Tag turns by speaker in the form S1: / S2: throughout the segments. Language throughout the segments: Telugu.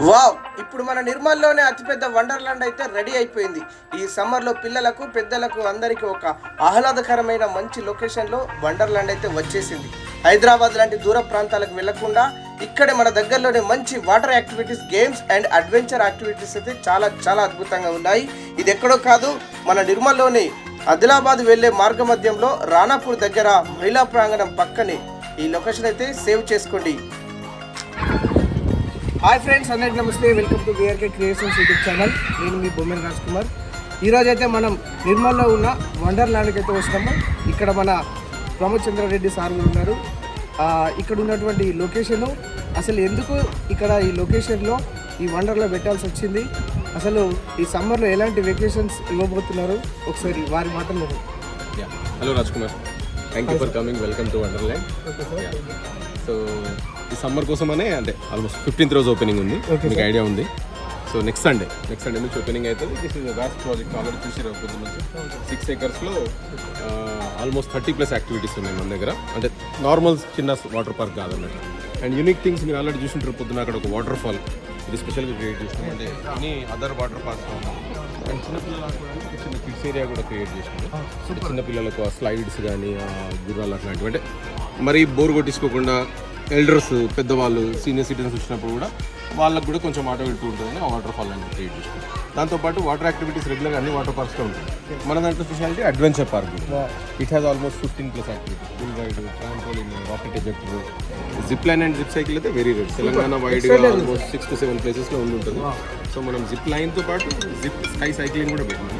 S1: వావ్! ఇప్పుడు మన నిర్మల్లోనే అతిపెద్ద వండర్లాండ్ అయితే రెడీ అయిపోయింది. ఈ సమ్మర్లో పిల్లలకు పెద్దలకు అందరికీ ఒక ఆహ్లాదకరమైన మంచి లొకేషన్లో వండర్లాండ్ అయితే వచ్చేసింది. హైదరాబాద్ లాంటి దూర ప్రాంతాలకు వెళ్లకుండా ఇక్కడే మన దగ్గరలోనే మంచి water activities, games and adventure activities అయితే చాలా అద్భుతంగా ఉన్నాయి. ఇది ఎక్కడో కాదు, మన నిర్మల్లోని ఆదిలాబాద్ వెళ్లే మార్గ మధ్యంలో రాణాపూర్ దగ్గర మహిళా ప్రాంగణం పక్కనే ఈ లొకేషన్ అయితే సేవ్ చేసుకోండి. హాయ్ ఫ్రెండ్స్, అందరికీ నమస్తే. Welcome to VRK creations YouTube channel. నేను మీ బొమ్మన్ రాజ్ కుమార్. ఈరోజైతే మనం నిర్మల్లో ఉన్న వండర్లాండ్కి అయితే వస్తాము. ఇక్కడ మన ప్రమోద్ చంద్రారెడ్డి సార్ ఉన్నారు. ఇక్కడ ఉన్నటువంటి లొకేషను, అసలు ఎందుకు ఇక్కడ ఈ లొకేషన్లో ఈ వండర్లో పెట్టాల్సి వచ్చింది, అసలు ఈ సమ్మర్లో ఎలాంటి వెకేషన్స్ ఇవ్వబోతున్నారు, ఒకసారి వారి మాటలు.
S2: Hello Raj Kumar, thank you for coming. Welcome to wonderland. So ఈ సమ్మర్ కోసమనే అంటే ఆల్మోస్ట్ 15th రోజు ఓపెనింగ్ ఉంది, మీకు ఐడియా ఉంది. సో నెక్స్ట్ సండే నుంచి ఓపెనింగ్ అవుతుంది. This is vast project, already చూసారు పొద్దు నుంచి. 6 acresలో ఆల్మోస్ట్ 30+ యాక్టివిటీస్ ఉన్నాయి మన దగ్గర. అంటే నార్మల్ చిన్న వాటర్ పార్క్ కాదన్నట్టు. అండ్ యూనిక్ థింగ్స్ మీరు ఆల్రెడీ చూసింటారు. పొద్దున అక్కడ ఒక వాటర్ ఫాల్, ఇది స్పెషల్గా క్రియేట్ చేస్తాం. అంటే any other water parks and చిన్నపిల్లలు ఆడుకోవడానికి చిన్న కిడ్స్ ఏరియా కూడా క్రియేట్ చేసినాం. చిన్నపిల్లలకు స్లైడ్స్ కానీ గుర్రాలు అట్లాంటివి, అంటే మరీ బోర్ కొట్టించుకోకుండా ఎల్డర్స్, పెద్దవాళ్ళు, సీనియర్ సిటిజన్స్ వచ్చినప్పుడు కూడా వాళ్ళకు కూడా కొంచెం ఆట పెడుతూ ఉంటుందని ఆ వాటర్ ఫాల్ అనేది క్రియేట్ చేసుకుంటాం. దాంతోపాటు వాటర్ యాక్టివిటీస్ రెగ్యులర్గా అన్ని వాటర్ పార్క్స్లో ఉంటుంది. మన దాంట్లో speciality adventure park. It has almost 15+ activities. Bull ride, trampoline, rocket ejector, zip line and zip cycle అయితే వెరీ రేర్. తెలంగాణ వైడ్గా ఆల్మోస్ట్ 6 to 7 ప్లేసెస్లో ఉంటుంది. సో మనం జిప్ లైన్తో పాటు జిప్ స్కై సైక్లింగ్ కూడా పెట్టినాం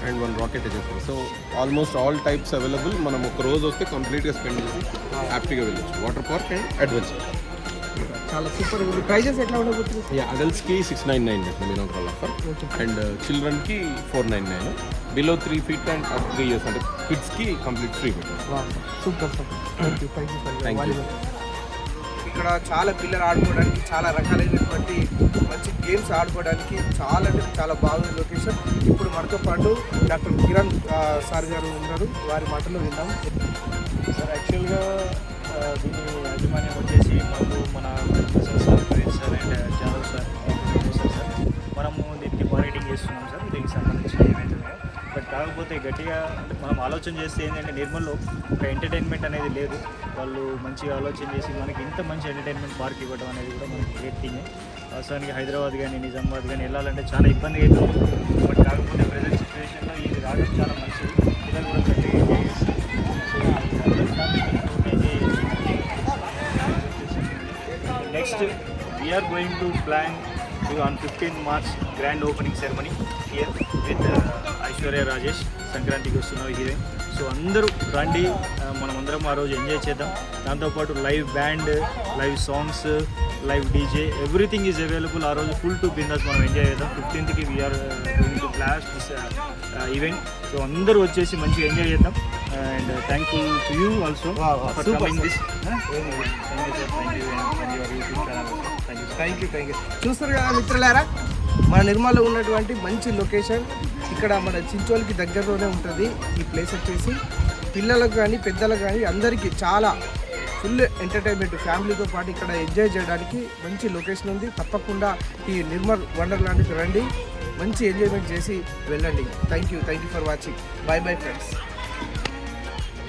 S2: and 1 rocket ejector. So almost all types available. మనం ఒక రోజు వస్తే కంప్లీట్గా స్పెండ్ చేసి హ్యాపీగా వెళ్ళొచ్చు. వాటర్ పార్క్ అండ్ అడ్వెంచర్
S1: చాలా సూపర్. ప్రైజెస్ ఎట్లా ఉండబోతుంది?
S2: అడల్ట్స్కి 699 మినిమం కాల్ ఆఫర్, అండ్ చిల్డ్రన్కి 499. బిలో 3 feet అండ్ 3 years అంటే కిడ్స్కి కంప్లీట్ ఫ్రీ పెట్టారు.
S1: సూపర్.
S2: Thank you.
S1: ఇక్కడ చాలా పిల్లలు ఆడుకోవడానికి చాలా రకాలైనటువంటి మంచి గేమ్స్ ఆడుకోవడానికి చాలా బాగుంది లొకేషన్. ఇప్పుడు మనతో పాటు డాక్టర్ కిరణ్ సార్ గారు ఉన్నారు, వారి మాటల్లో విందాం.
S3: సార్, యాక్చువల్గా దీని యాజమాన్యం వచ్చేసి మాకు మన సార్ అండ్ జాదవ్ సార్ మనము దీనికి మానిటరింగ్ చేస్తున్నాం సార్. దీనికి సంబంధించిన ఏమైతే ఉన్నాయో, బట్ కాకపోతే గట్టిగా అంటే మనం ఆలోచన చేస్తే ఏంటంటే నిర్మల్లో ఒక ఎంటర్టైన్మెంట్ అనేది లేదు. వాళ్ళు మంచిగా ఆలోచన చేసి మనకి ఇంత మంచి ఎంటర్టైన్మెంట్ పార్క్ ఇవ్వడం అనేది కూడా మనకి గ్రేట్ థింగ్. వాస్తవానికి హైదరాబాద్ కానీ నిజామాబాద్ కానీ వెళ్ళాలంటే చాలా ఇబ్బంది అవుతుంది. బట్ కాకపోతే ప్రజెంట్ సిచ్యువేషన్లో ఇది రావడం చాలా మంచిది. పిల్లలు కూడా గట్టిగా ఎంజాయ్ చేసి next we're going to plan on 15th March grand opening ceremony here with Aishwarya Rajesh. సంక్రాంతికి వస్తున్నారు హీరోయిన్. సో అందరూ రండి, మనమందరం ఆ రోజు ఎంజాయ్ చేద్దాం. దాంతోపాటు live band, live songs, live DJ, everything is available. ఆ రోజు ఫుల్ టు బిందాస్ మనం ఎంజాయ్ చేద్దాం. 15th we're going to blast this event. So అందరూ వచ్చేసి మంచిగా ఎంజాయ్ చేద్దాం. And thankful to you also for coming this.
S1: Thank you. చూస్తారు కదా మిత్రులారా, మన నిర్మల్లో ఉన్నటువంటి మంచి లొకేషన్. ఇక్కడ మన చించోలికి దగ్గరలోనే ఉంటుంది ఈ ప్లేస్ వచ్చేసి. పిల్లలకు కానీ పెద్దలకు కానీ అందరికీ చాలా ఫుల్ ఎంటర్టైన్మెంట్, ఫ్యామిలీతో పాటు ఇక్కడ ఎంజాయ్ చేయడానికి మంచి లొకేషన్ ఉంది. తప్పకుండా ఈ నిర్మల్ వండర్లాండ్కి రండి, మంచి ఎంజాయ్మెంట్ చేసి వెళ్ళండి. Thank you for watching. Bye friends.